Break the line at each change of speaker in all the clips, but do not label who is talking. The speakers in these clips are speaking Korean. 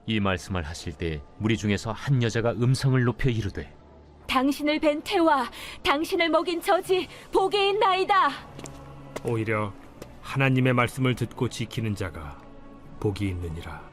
이 말씀을 하실 때 무리 중에서 한 여자가 음성을 높여 이르되
당신을 뵌 태와 당신을 먹인 저지 복이 있나이다.
오히려 하나님의 말씀을 듣고 지키는 자가 복이 있느니라.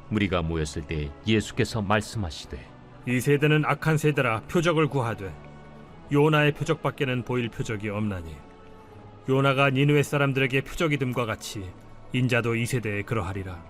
무리가 모였을 때 예수께서 말씀하시되
이 세대는 악한 세대라 표적을 구하되 요나의 표적밖에는 보일 표적이 없나니 요나가 니느웨 사람들에게 표적이됨과 같이 인자도 이 세대에 그러하리라.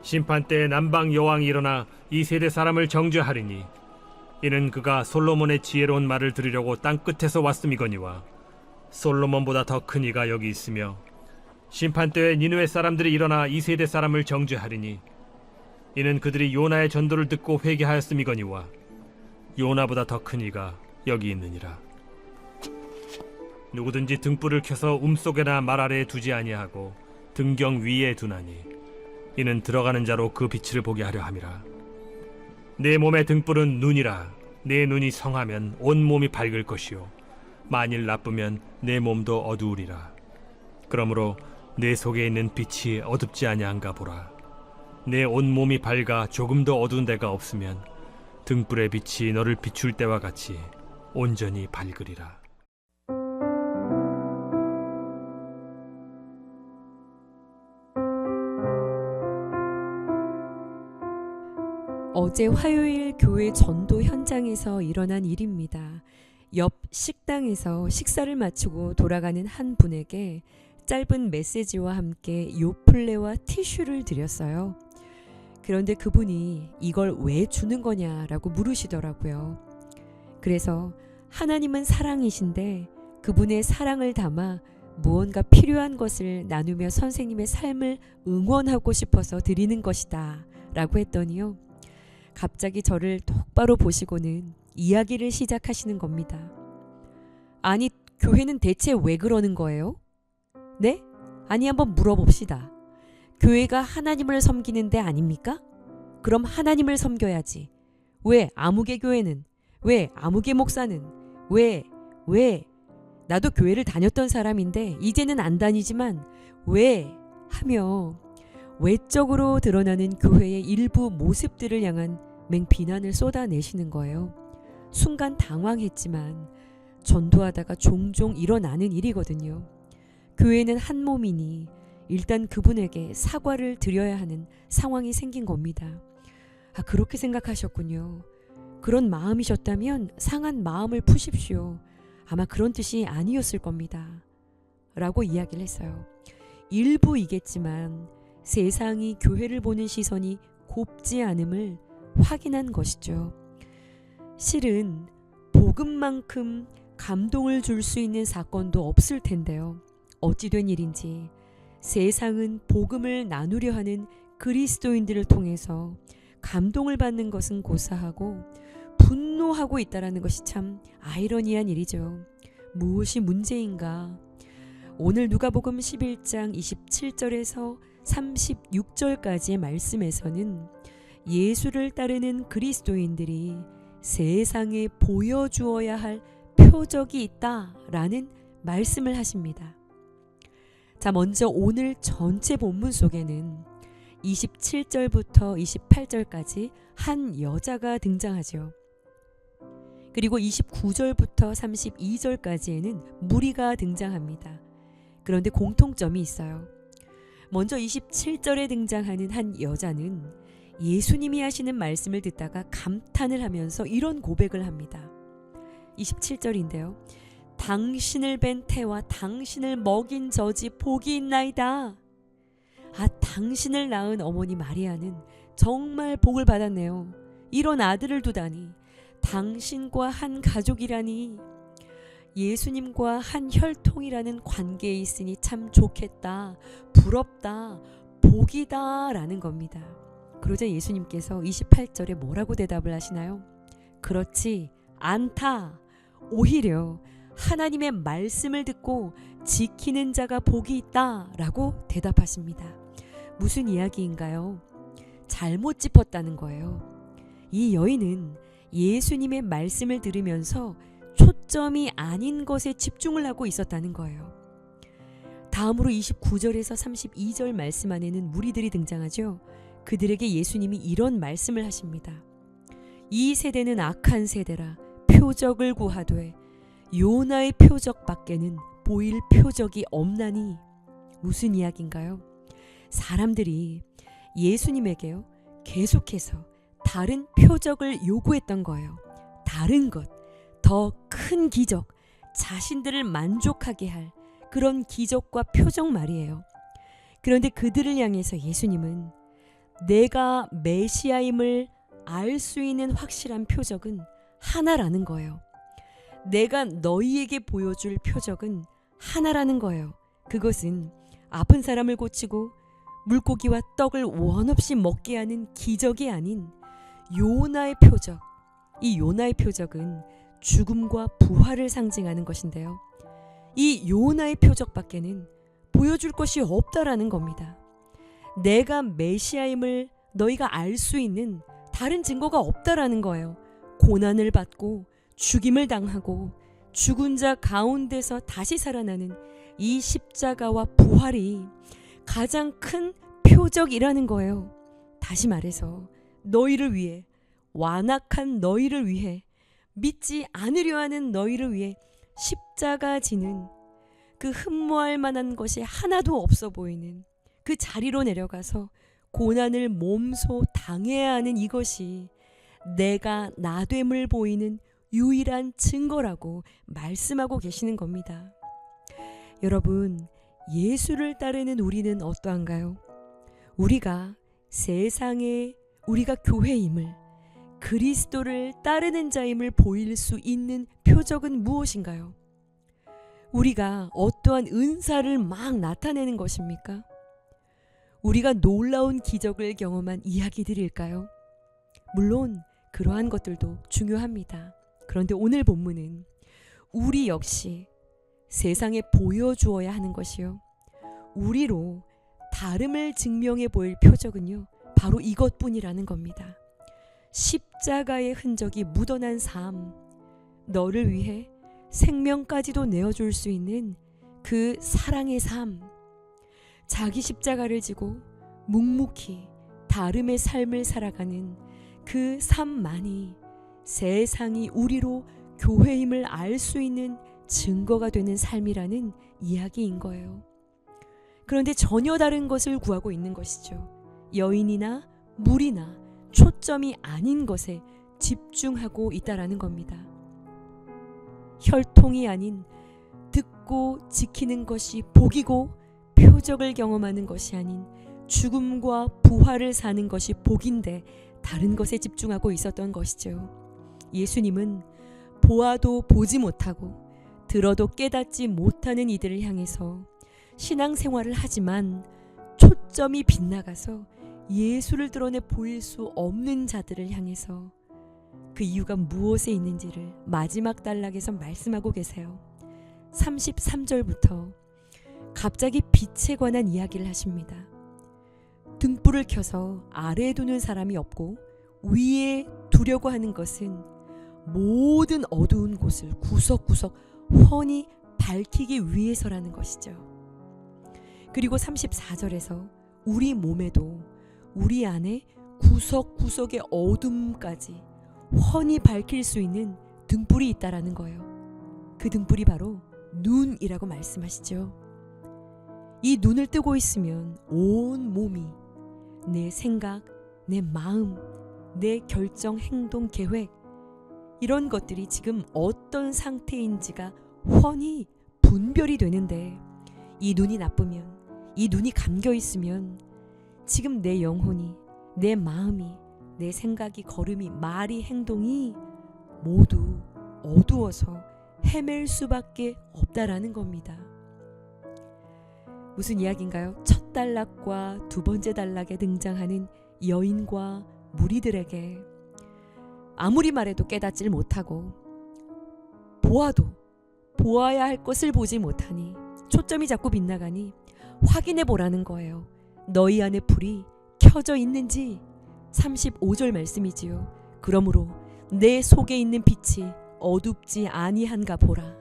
심판 때에 남방 여왕이 일어나 이 세대 사람을 정죄하리니 이는 그가 솔로몬의 지혜로운 말을 들으려고 땅 끝에서 왔음이거니와 솔로몬보다 더 큰 이가 여기 있으며 심판 때에 니느웨 사람들이 일어나 이 세대 사람을 정죄하리니 이는 그들이 요나의 전도를 듣고 회개하였음이거니와 요나보다 더 큰 이가 여기 있느니라. 누구든지 등불을 켜서 속에나 말 아래에 두지 아니하고 등경 위에 두나니 이는 들어가는 자로 그 빛을 보게 하려 함이라. 내 몸의 등불은 눈이라. 내 눈이 성하면 온 몸이 밝을 것이요 만일 나쁘면 내 몸도 어두우리라. 그러므로 내 속에 있는 빛이 어둡지 아니한가 보라. 내 온 몸이 밝아 조금도 어두운 데가 없으면 등불의 빛이 너를 비출 때와 같이 온전히 밝으리라.
어제 화요일 교회 전도 현장에서 일어난 일입니다. 옆 식당에서 식사를 마치고 돌아가는 한 분에게 짧은 메시지와 함께 요플레와 티슈를 드렸어요. 그런데 그분이 이걸 왜 주는 거냐라고 물으시더라고요. 그래서 하나님은 사랑이신데 그분의 사랑을 담아 무언가 필요한 것을 나누며 선생님의 삶을 응원하고 싶어서 드리는 것이다 라고 했더니요. 갑자기 저를 똑바로 보시고는 이야기를 시작하시는 겁니다. 아니, 교회는 대체 왜 그러는 거예요? 네? 아니, 한번 물어봅시다. 교회가 하나님을 섬기는 데 아닙니까? 그럼 하나님을 섬겨야지. 왜 아무개 교회는? 왜 아무개 목사는? 왜? 나도 교회를 다녔던 사람인데 이제는 안 다니지만 왜? 하며 외적으로 드러나는 교회의 일부 모습들을 향한 맹비난을 쏟아내시는 거예요. 순간 당황했지만 전도하다가 종종 일어나는 일이거든요. 교회는 한 몸이니 일단 그분에게 사과를 드려야 하는 상황이 생긴 겁니다. 아, 그렇게 생각하셨군요. 그런 마음이셨다면 상한 마음을 푸십시오. 아마 그런 뜻이 아니었을 겁니다. 라고 이야기를 했어요. 일부이겠지만 세상이 교회를 보는 시선이 곱지 않음을 확인한 것이죠. 실은 복음만큼 감동을 줄 수 있는 사건도 없을 텐데요. 어찌 된 일인지 세상은 복음을 나누려 하는 그리스도인들을 통해서 감동을 받는 것은 고사하고 분노하고 있다는 것이 참 아이러니한 일이죠. 무엇이 문제인가? 오늘 누가복음 11장 27절에서 36절까지의 말씀에서는 예수를 따르는 그리스도인들이 세상에 보여주어야 할 표적이 있다라는 말씀을 하십니다. 자, 먼저 오늘 전체 본문 속에는 27절부터 28절까지 한 여자가 등장하죠. 그리고 29절부터 32절까지에는 무리가 등장합니다. 그런데 공통점이 있어요. 먼저 27절에 등장하는 한 여자는 예수님이 하시는 말씀을 듣다가 감탄을 하면서 이런 고백을 합니다. 27절인데요. 당신을 뵌 태와 당신을 먹인 저지 복이 있나이다. 아, 당신을 낳은 어머니 마리아는 정말 복을 받았네요. 이런 아들을 두다니. 당신과 한 가족이라니. 예수님과 한 혈통이라는 관계에 있으니 참 좋겠다, 부럽다, 복이다 라는 겁니다. 그러자 예수님께서 28절에 뭐라고 대답을 하시나요? 그렇지 않다. 오히려 하나님의 말씀을 듣고 지키는 자가 복이 있다 라고 대답하십니다. 무슨 이야기인가요? 잘못 짚었다는 거예요. 이 여인은 예수님의 말씀을 들으면서 초점이 아닌 것에 집중을 하고 있었다는 거예요. 다음으로 29절에서 32절 말씀 안에는 무리들이 등장하죠. 그들에게 예수님이 이런 말씀을 하십니다. 이 세대는 악한 세대라 표적을 구하되 요나의 표적밖에는 보일 표적이 없나니. 무슨 이야기인가요? 사람들이 예수님에게요 계속해서 다른 표적을 요구했던 거예요. 다른 것, 더 큰 기적, 자신들을 만족하게 할 그런 기적과 표적 말이에요. 그런데 그들을 향해서 예수님은 내가 메시아임을 알 수 있는 확실한 표적은 하나라는 거예요. 내가 너희에게 보여줄 표적은 하나라는 거예요. 그것은 아픈 사람을 고치고 물고기와 떡을 원 없이 먹게 하는 기적이 아닌 요나의 표적. 이 요나의 표적은 죽음과 부활을 상징하는 것인데요. 이 요나의 표적밖에는 보여줄 것이 없다라는 겁니다. 내가 메시아임을 너희가 알 수 있는 다른 증거가 없다라는 거예요. 고난을 받고 죽임을 당하고 죽은 자 가운데서 다시 살아나는 이 십자가와 부활이 가장 큰 표적이라는 거예요. 다시 말해서 너희를 위해, 완악한 너희를 위해, 믿지 않으려 하는 너희를 위해 십자가 지는 그 흠모할 만한 것이 하나도 없어 보이는 그 자리로 내려가서 고난을 몸소 당해야 하는 이것이 내가 나됨을 보이는 유일한 증거라고 말씀하고 계시는 겁니다. 여러분, 예수를 따르는 우리는 어떠한가요? 우리가 세상에 우리가 교회임을, 그리스도를 따르는 자임을 보일 수 있는 표적은 무엇인가요? 우리가 어떠한 은사를 막 나타내는 것입니까? 우리가 놀라운 기적을 경험한 이야기들일까요? 물론 그러한 것들도 중요합니다. 그런데 오늘 본문은 우리 역시 세상에 보여주어야 하는 것이요, 우리로 다름을 증명해 보일 표적은요, 바로 이것뿐이라는 겁니다. 십자가의 흔적이 묻어난 삶, 너를 위해 생명까지도 내어줄 수 있는 그 사랑의 삶, 자기 십자가를 지고 묵묵히 다름의 삶을 살아가는 그 삶만이 세상이 우리로 교회임을 알 수 있는 증거가 되는 삶이라는 이야기인 거예요. 그런데 전혀 다른 것을 구하고 있는 것이죠. 여인이나 물이나 초점이 아닌 것에 집중하고 있다라는 겁니다. 혈통이 아닌 듣고 지키는 것이 복이고 표적을 경험하는 것이 아닌 죽음과 부활을 사는 것이 복인데 다른 것에 집중하고 있었던 것이죠. 예수님은 보아도 보지 못하고 들어도 깨닫지 못하는 이들을 향해서 신앙생활을 하지만 초점이 빗나가서 예수를 드러내 보일 수 없는 자들을 향해서 그 이유가 무엇에 있는지를 마지막 단락에서 말씀하고 계세요. 33절부터 갑자기 빛에 관한 이야기를 하십니다. 등불을 켜서 아래에 두는 사람이 없고 위에 두려고 하는 것은 모든 어두운 곳을 구석구석 훤히 밝히기 위해서라는 것이죠. 그리고 34절에서 우리 몸에도 우리 안에 구석구석의 어둠까지 훤히 밝힐 수 있는 등불이 있다라는 거예요. 그 등불이 바로 눈이라고 말씀하시죠. 이 눈을 뜨고 있으면 온 몸이 내 생각, 내 마음, 내 결정, 행동, 계획, 이런 것들이 지금 어떤 상태인지가 훤히 분별이 되는데, 이 눈이 나쁘면, 이 눈이 감겨 있으면 지금 내 영혼이, 내 마음이, 내 생각이, 걸음이, 말이, 행동이 모두 어두워서 헤맬 수밖에 없다라는 겁니다. 무슨 이야기인가요? 첫 단락과 두 번째 단락에 등장하는 여인과 무리들에게 아무리 말해도 깨닫질 못하고 보아도 보아야 할 것을 보지 못하니 초점이 자꾸 빗나가니 확인해 보라는 거예요. 너희 안에 불이 켜져 있는지. 35절 말씀이지요. 그러므로 내 속에 있는 빛이 어둡지 아니한가 보라.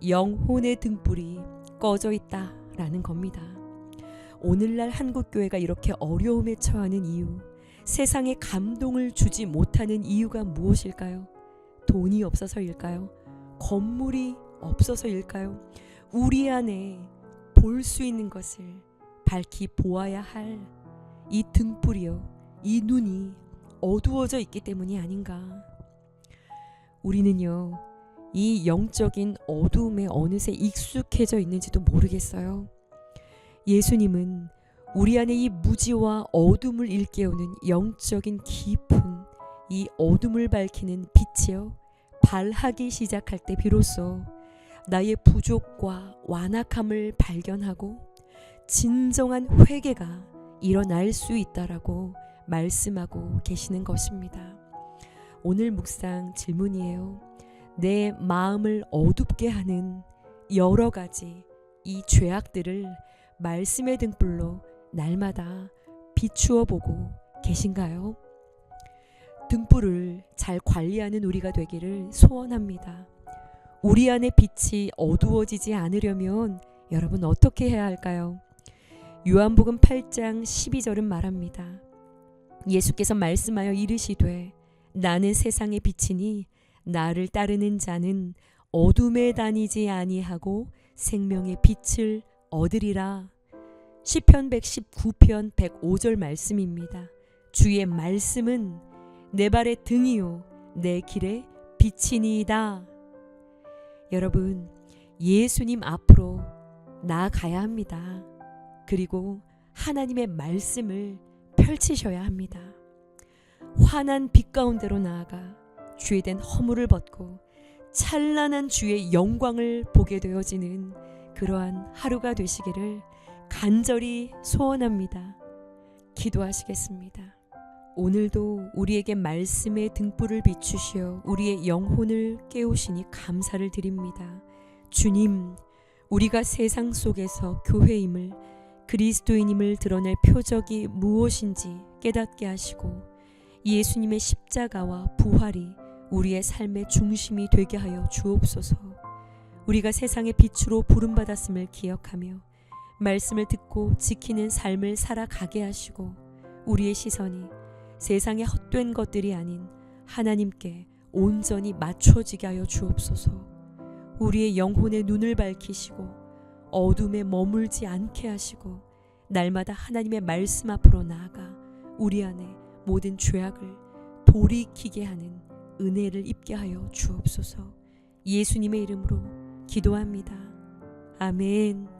영혼의 등불이 꺼져 있다라는 겁니다. 오늘날 한국교회가 이렇게 어려움에 처하는 이유, 세상에 감동을 주지 못하는 이유가 무엇일까요? 돈이 없어서일까요? 건물이 없어서일까요? 우리 안에 볼 수 있는 것을 밝히 보아야 할 이 등불이요, 이 눈이 어두워져 있기 때문이 아닌가. 우리는요, 이 영적인 어두움에 어느새 익숙해져 있는지도 모르겠어요. 예수님은 우리 안에 이 무지와 어둠을 일깨우는 영적인 깊은 이 어둠을 밝히는 빛이요, 발하기 시작할 때 비로소 나의 부족과 완악함을 발견하고 진정한 회개가 일어날 수 있다라고 말씀하고 계시는 것입니다. 오늘 묵상 질문이에요. 내 마음을 어둡게 하는 여러 가지 이 죄악들을 말씀의 등불로 날마다 비추어 보고 계신가요? 등불을 잘 관리하는 우리가 되기를 소원합니다. 우리 안의 빛이 어두워지지 않으려면 여러분 어떻게 해야 할까요? 요한복음 8장 12절은 말합니다. 예수께서 말씀하여 이르시되 나는 세상의 빛이니 나를 따르는 자는 어둠에 다니지 아니하고 생명의 빛을 얻으리라. 시편 119편 105절 말씀입니다. 주의 말씀은 내 발의 등이요 내 길의 빛이니이다. 여러분, 예수님 앞으로 나아가야 합니다. 그리고 하나님의 말씀을 펼치셔야 합니다. 환한 빛 가운데로 나아가 죄된 허물을 벗고 찬란한 주의 영광을 보게 되어지는 그러한 하루가 되시기를 간절히 소원합니다. 기도하시겠습니다. 오늘도 우리에게 말씀의 등불을 비추시어 우리의 영혼을 깨우시니 감사를 드립니다. 주님, 우리가 세상 속에서 교회임을, 그리스도인임을 드러낼 표적이 무엇인지 깨닫게 하시고 예수님의 십자가와 부활이 우리의 삶의 중심이 되게 하여 주옵소서. 우리가 세상의 빛으로 부름받았음을 기억하며 말씀을 듣고 지키는 삶을 살아가게 하시고 우리의 시선이 세상의 헛된 것들이 아닌 하나님께 온전히 맞춰지게 하여 주옵소서. 우리의 영혼의 눈을 밝히시고 어둠에 머물지 않게 하시고 날마다 하나님의 말씀 앞으로 나아가 우리 안에 모든 죄악을 돌이키게 하는 은혜를 입게 하여 주옵소서. 예수님의 이름으로 기도합니다. 아멘.